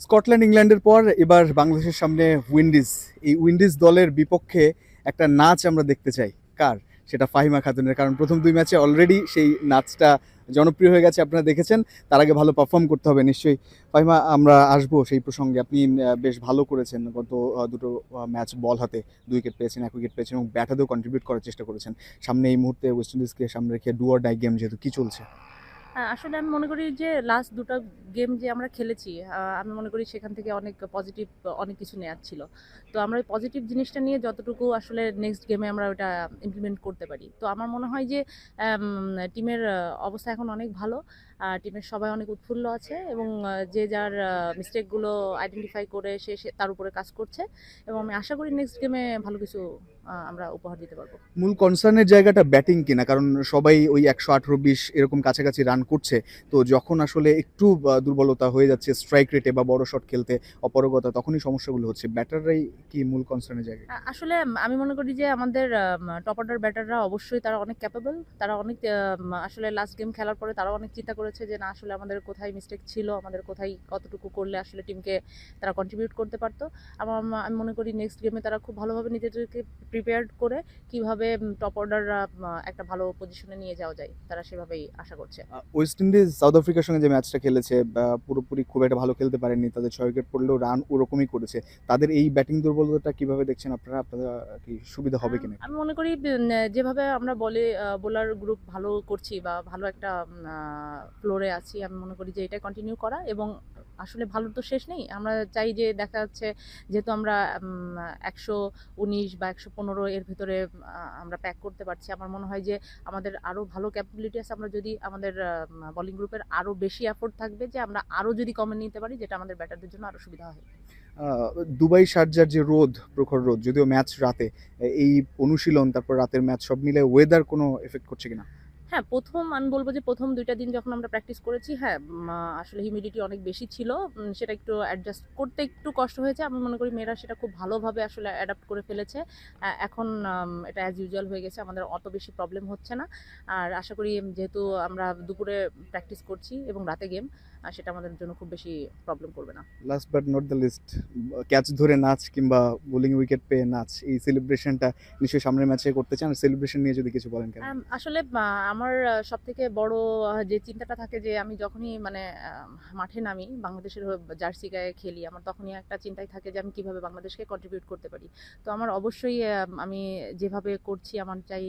Scotland ইংল্যান্ডের পর এবার বাংলাদেশের সামনে উইন্ডিজ। এই উইন্ডিজ দলের বিপক্ষে একটা নাচ আমরা দেখতে চাই। কার? সেটা ফাহিমা খাতুনের। কারণ প্রথম ২ ম্যাচে অলরেডি সেই নাচটা জনপ্রিয় হয়ে গেছে, আপনারা দেখেছেন। তার আগে ভালো পারফর্ম করতে হবে নিশ্চয়ই। ফাহিমা, আমরা আসবো সেই প্রসঙ্গে। আপনি বেশ ভালো করেছেন গত দুটো ম্যাচ বল হাতে ২ উইকেট পেয়েছেন, ১ উইকেট পেয়েছেন এবং ব্যাট হাতেও কন্ট্রিবিউট করার চেষ্টা করেছেন। সামনে এই মুহূর্তে ওয়েস্ট ইন্ডিজকে সামনে রেখে ডু অর ডাই গেম যেহেতু, কি চলছে? আসলে আমি মনে করি যে লাস্ট ২ টা গেম যে আমরা খেলেছি, আমি মনে করি সেখান থেকে অনেক পজিটিভ অনেক কিছু নেয়ার ছিল। তো আমরা ওই পজিটিভ জিনিসটা নিয়ে যতটুকু আসলে নেক্সট গেমে আমরা ওটা ইমপ্লিমেন্ট করতে পারি। তো আমার মনে হয় যে আম টিমের অবস্থা এখন অনেক ভালো। টিমের সবাই অনেক উৎফুল্ল আছে এবং যে যার মিস্টেকগুলো আইডেন্টিফাই করে সে তার উপরে কাজ করছে এবং আমি আশা করি নেক্সট গেমে ভালো কিছু আমরা উপহার দিতে পারবো। মূল কনসার্নের জায়গাটা ব্যাটিং কিনা? কারণ সবাই ওই ১১৮-২০ এরকম কাছাকাছি রান করছে। তো যখন আসলে একটু দুর্বলতা হয়ে যাচ্ছে স্ট্রাইক রেটে বা বড় শট খেলতে অপারগতা, তখনই সমস্যাগুলো হচ্ছে। ব্যাটাররাই কি মূল কনসার্নের জায়গা? আসলে আমি মনে করি যে আমাদের টপ অর্ডার ব্যাটাররা অবশ্যই তারা অনেক ক্যাপেবল। তারা অনেক আসলে লাস্ট গেম খেলার পরে তারা অনেক চিন্তা করেছে যে না আসলে আমাদের কোথায় মিস্টেক ছিল, আমাদের কোথায় কতটুকু করলে আসলে টিমকে তারা কন্ট্রিবিউট করতে পারতো। আমি মনে করি নেক্সট গেমে তারা খুব ভালোভাবে নিজেদেরকে প্রিপেয়ার্ড করে কিভাবে টপ অর্ডাররা একটা ভালো পজিশনে নিয়ে যাওয়া যায় তারা সেভাবেই আশা করছে। ওয়েস্ট ইন্ডিজ সাউথ আফ্রিকার সঙ্গে যে ম্যাচটা খেলেছে পুরোপুরি খুব একটা ভালো খেলতে পারেননি। তাদের ৬ উইকেট পড়লেও রান ওরকমই করেছে। তাদের এই ব্যাটিং দুর্বলতাটা কিভাবে দেখছেন আপনারা? আপনারা কি সুবিধা হবে কিনা? আমি মনে করি যেভাবে আমরা বোলার গ্রুপ ভালো করছি বা ভালো একটা ফ্লোরে আছি, আমি মনে করি যে এটা কন্টিনিউ করা এবং আসলে ভালো তো শেষ নেই। আমরা চাই যে দেখা যাচ্ছে যেহেতু আমরা ১১৯ বা ১১৫ এর ভিতরে আমরা প্যাক করতে পারছি। আমার মনে হয় যে আমাদের আরও ভালো ক্যাপাবিলিটি আছে। আমরা যদি আমাদের বোলিং গ্রুপের আরও বেশি এফোর্ট থাকবে যে আমরা আরও যদি কমে নিতে পারি, যেটা আমাদের ব্যাটারদের জন্য আরও সুবিধা হয়। আ দুবাই শারজার যে রোদ, প্রখর রোদ, যদিও ম্যাচ রাতে, এই অনুশীলন তারপর রাতের ম্যাচ সব মিলে ওয়েদার কোনো এফেক্ট করছে কিনা? হ্যাঁ, আমি বলব যে ১ম ২ টা দিন যখন আমরা প্র্যাকটিস করেছি, হ্যাঁ, আসলে হিউমিডিটি অনেক বেশি ছিল। সেটা একটু অ্যাডজাস্ট করতে একটু কষ্ট হয়েছে। আমি মনে করি মেয়েরা সেটা খুব ভালোভাবে আসলে অ্যাডাপ্ট করে ফেলেছে। এখন এটা অ্যাজ ইউজুয়াল হয়ে গেছে। আমাদের অত বেশি প্রবলেম হচ্ছে না। আর আশা করি যেহেতু আমরা দুপুরে প্র্যাকটিস করছি এবং রাতে গেম, সেটা আমাদের জন্য খুব বেশি প্রবলেম করবে না। Last but not the least, catch ধরে নাচ কিংবা বোলিং উইকেট পেয়ে নাচ, এই সেলিব্রেশনটা নিশ্চয়ই সামনের ম্যাচে করতে চান। সেলিব্রেশন নিয়ে যদি কিছু বলেন কেন? আসলে আমার সবথেকে বড় যে চিন্তাটা থাকে যে আমি যখনই মানে মাঠে নামি, বাংলাদেশের হয়ে জার্সি গায়ে খেলি, আমার তখনই একটা চিন্তাই থাকে যে আমি কিভাবে বাংলাদেশকে কন্ট্রিবিউট করতে পারি। তো আমার অবশ্যই আমি যেভাবে করছি আমার চাই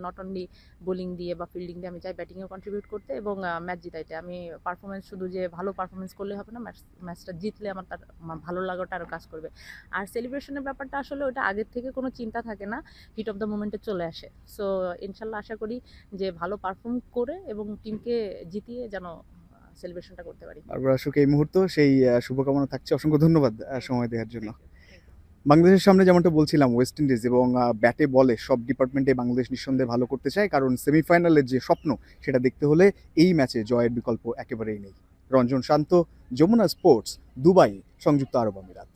নট অনলি বোলিং দিয়ে বা ফিল্ডিং দিয়ে, আমি চাই ব্যাটিংয়েও কন্ট্রিবিউট করতে এবং ম্যাচ জিতাইতে। আমি পারফরমেন্স শুধু যে ভালো পারফরমেন্স করলে হবে না, ম্যাচটা জিতলে আমার তার ভালো লাগাটা আরও কাজ করবে। আর সেলিব্রেশনের ব্যাপারটা আসলে ওটা আগের থেকে কোনো চিন্তা থাকে না, হিট অফ দ্য মোমেন্টে চলে আসে। সো ইনশাল্লাহ আশা করি যে ভালো পারফর্ম করে এবং টিমকে জিতিয়ে যেন সেলিব্রেশনটা করতে পারি। বারবার আসুক এই মুহূর্ত, সেই শুভকামনা থাকছে। অসংখ্য ধন্যবাদ সময় দেওয়ার জন্য। বাংলাদেশের সামনে যেমনটা বলছিলাম, ওয়েস্ট ইন্ডিজ এবং ব্যাটে বলে সব ডিপার্টমেন্টে বাংলাদেশ নিঃসন্দেহে ভালো করতে চায়। কারণ সেমিফাইনালের যে স্বপ্ন, সেটা দেখতে হলে এই ম্যাচে জয়ের বিকল্প একেবারেই নেই। রঞ্জন শান্ত, যমুনা স্পোর্টস, দুবাই, সংযুক্ত আরব আমিরাত।